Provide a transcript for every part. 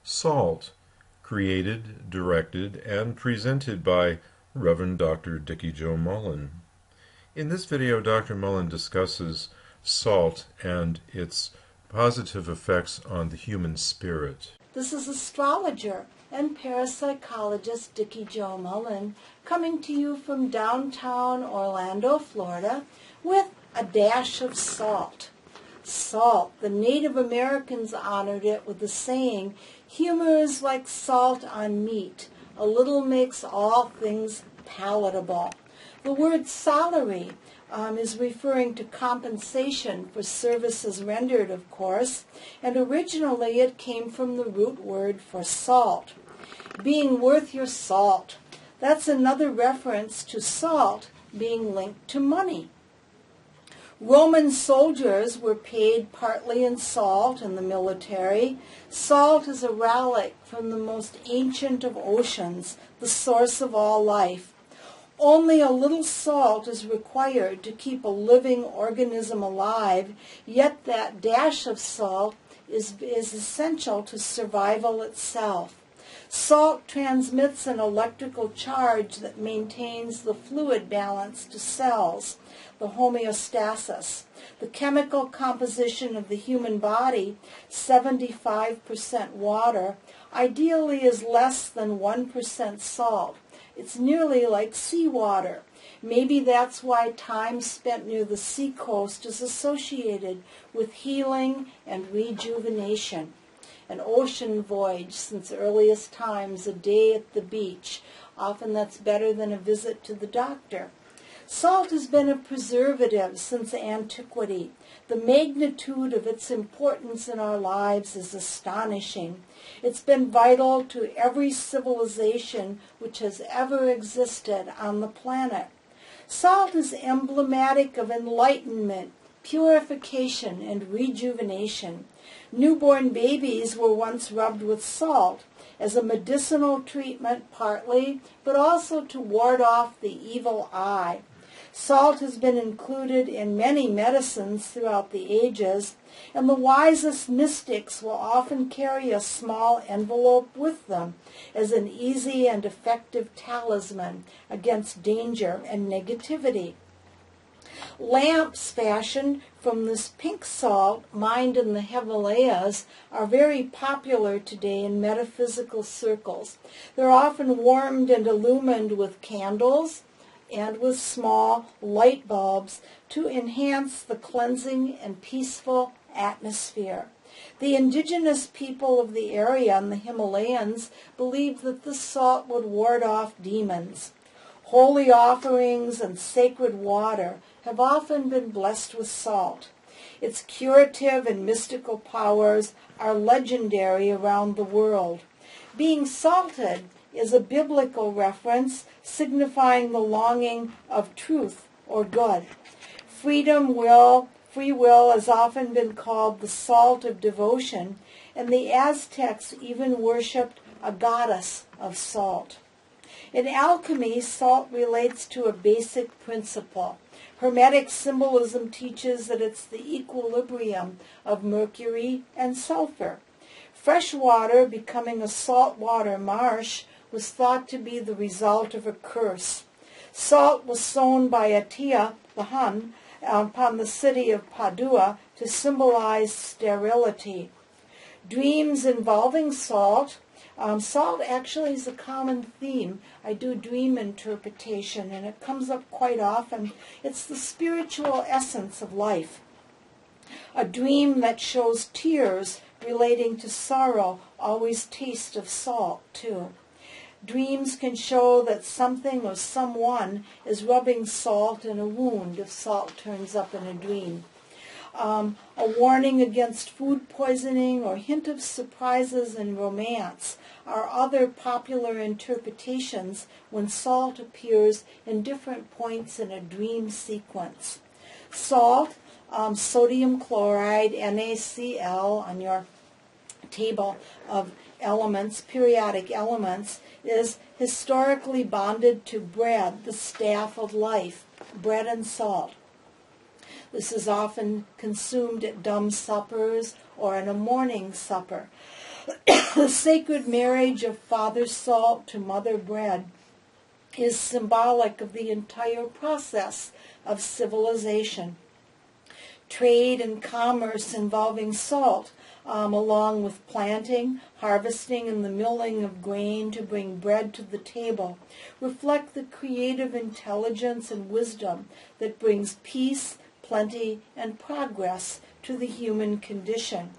Salt, created, directed, and presented by Reverend Dr. Dikki Jo Mullen. In this video, Dr. Mullen discusses salt and its positive effects on the human spirit. This is astrologer and parapsychologist Dikki Jo Mullen coming to you from downtown Orlando, Florida, with a dash of salt. Salt. The Native Americans honored it with the saying, "Humor is like salt on meat. A little makes all things palatable." The word salary is referring to compensation for services rendered, of course, and originally it came from the root word for salt. Being worth your salt. That's another reference to salt being linked to money. Roman soldiers were paid partly in salt in the military. Salt is a relic from the most ancient of oceans, the source of all life. Only a little salt is required to keep a living organism alive, yet that dash of salt is essential to survival itself. Salt transmits an electrical charge that maintains the fluid balance to cells, the homeostasis. The chemical composition of the human body, 75% water, ideally is less than 1% salt. It's nearly like seawater. Maybe that's why time spent near the seacoast is associated with healing and rejuvenation. An ocean voyage since earliest times, a day at the beach. Often that's better than a visit to the doctor. Salt has been a preservative since antiquity. The magnitude of its importance in our lives is astonishing. It's been vital to every civilization which has ever existed on the planet. Salt is emblematic of enlightenment, purification, and rejuvenation. Newborn babies were once rubbed with salt as a medicinal treatment partly, but also to ward off the evil eye. Salt has been included in many medicines throughout the ages, and the wisest mystics will often carry a small envelope with them as an easy and effective talisman against danger and negativity. Lamps fashioned from this pink salt mined in the Himalayas are very popular today in metaphysical circles. They're often warmed and illumined with candles and with small light bulbs to enhance the cleansing and peaceful atmosphere. The indigenous people of the area in the Himalayas believed that this salt would ward off demons. Holy offerings and sacred water have often been blessed with salt. Its curative and mystical powers are legendary around the world. Being salted is a biblical reference signifying the longing of truth or good. Free will has often been called the salt of devotion, and the Aztecs even worshipped a goddess of salt. In alchemy, salt relates to a basic principle. Hermetic symbolism teaches that it's the equilibrium of mercury and sulfur. Fresh water becoming a saltwater marsh was thought to be the result of a curse. Salt was sown by Attila the Hun upon the city of Padua to symbolize sterility. Dreams involving salt. Salt actually is a common theme. I do dream interpretation, and it comes up quite often. It's the spiritual essence of life. A dream that shows tears relating to sorrow always tastes of salt, too. Dreams can show that something or someone is rubbing salt in a wound if salt turns up in a dream. A warning against food poisoning or hint of surprises in romance are other popular interpretations when salt appears in different points in a dream sequence. Salt, sodium chloride, NaCl, on your table of elements, periodic elements, is historically bonded to bread, the staff of life, bread and salt. This is often consumed at dumb suppers or in a morning supper. The sacred marriage of Father Salt to Mother Bread is symbolic of the entire process of civilization. Trade and commerce involving salt, along with planting, harvesting, and the milling of grain to bring bread to the table, reflect the creative intelligence and wisdom that brings peace, plenty, and progress to the human condition.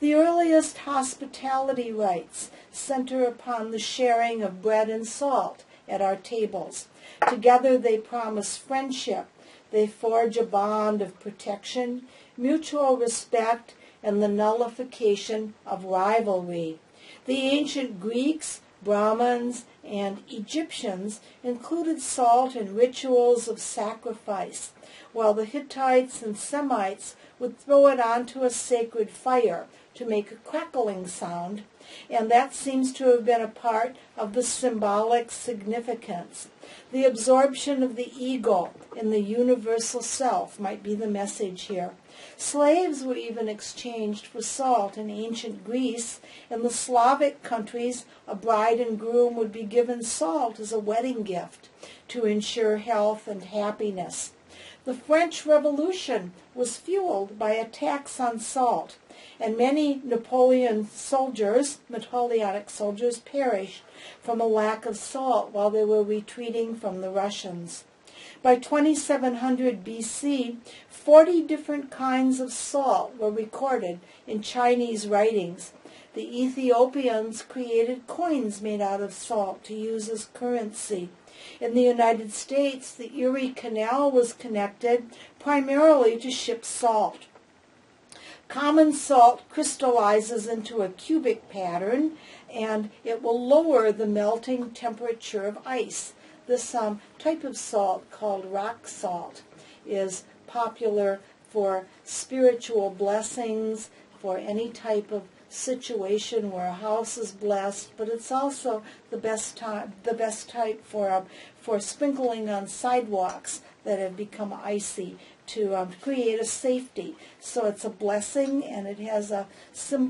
The earliest hospitality rites center upon the sharing of bread and salt at our tables. Together they promise friendship. They forge a bond of protection, mutual respect, and the nullification of rivalry. The ancient Greeks, Brahmins, and Egyptians included salt in rituals of sacrifice, while the Hittites and Semites would throw it onto a sacred fire to make a crackling sound, and that seems to have been a part of the symbolic significance. The absorption of the ego in the universal self might be the message here. Slaves were even exchanged for salt in ancient Greece. In the Slavic countries, a bride and groom would be given salt as a wedding gift to ensure health and happiness. The French Revolution was fueled by a tax on salt, and many Napoleonic soldiers perished from a lack of salt while they were retreating from the Russians. By 2700 BC, 40 different kinds of salt were recorded in Chinese writings. The Ethiopians created coins made out of salt to use as currency. In the United States, the Erie Canal was connected primarily to ship salt. Common salt crystallizes into a cubic pattern, and it will lower the melting temperature of ice. This type of salt, called rock salt, is popular for spiritual blessings, for any type of situation where a house is blessed, but it's also the best type for sprinkling on sidewalks that have become icy to create a safety. So it's a blessing, and it has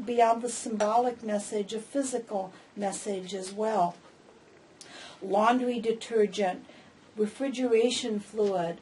beyond the symbolic message, a physical message as well. Laundry detergent, refrigeration fluid,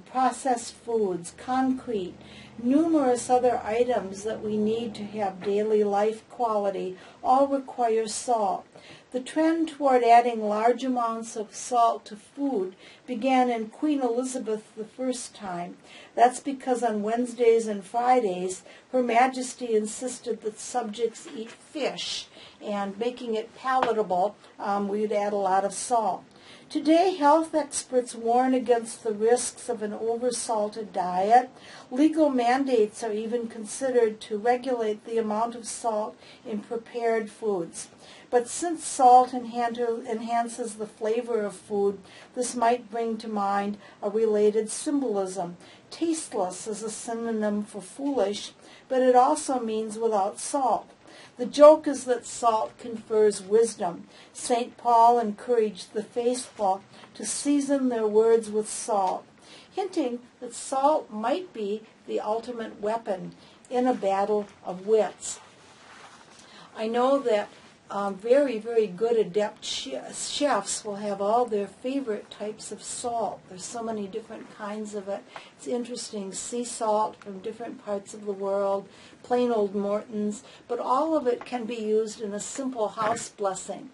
processed foods, concrete, numerous other items that we need to have daily life quality all require salt. The trend toward adding large amounts of salt to food began in Queen Elizabeth I's time. That's because on Wednesdays and Fridays, Her Majesty insisted that subjects eat fish, and making it palatable, we'd add a lot of salt. Today, health experts warn against the risks of an oversalted diet. Legal mandates are even considered to regulate the amount of salt in prepared foods. But since salt enhances the flavor of food, this might bring to mind a related symbolism. Tasteless is a synonym for foolish, but it also means without salt. The joke is that salt confers wisdom. St. Paul encouraged the faithful to season their words with salt, hinting that salt might be the ultimate weapon in a battle of wits. I know that very, very good adept chefs will have all their favorite types of salt. There's so many different kinds of it. It's interesting. Sea salt from different parts of the world, plain old Morton's, but all of it can be used in a simple house blessing.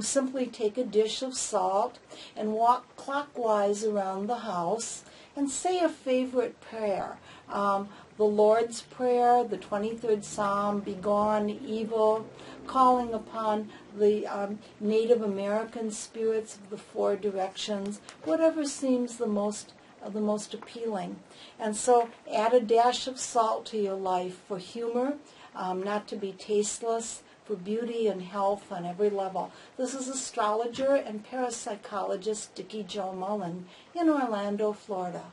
Simply take a dish of salt and walk clockwise around the house and say a favorite prayer. The Lord's Prayer, the 23rd Psalm, Begone Evil, calling upon the Native American spirits of the four directions, whatever seems the most appealing. And so add a dash of salt to your life for humor, not to be tasteless, for beauty and health on every level. This is astrologer and parapsychologist Dikki Jo Mullen in Orlando, Florida.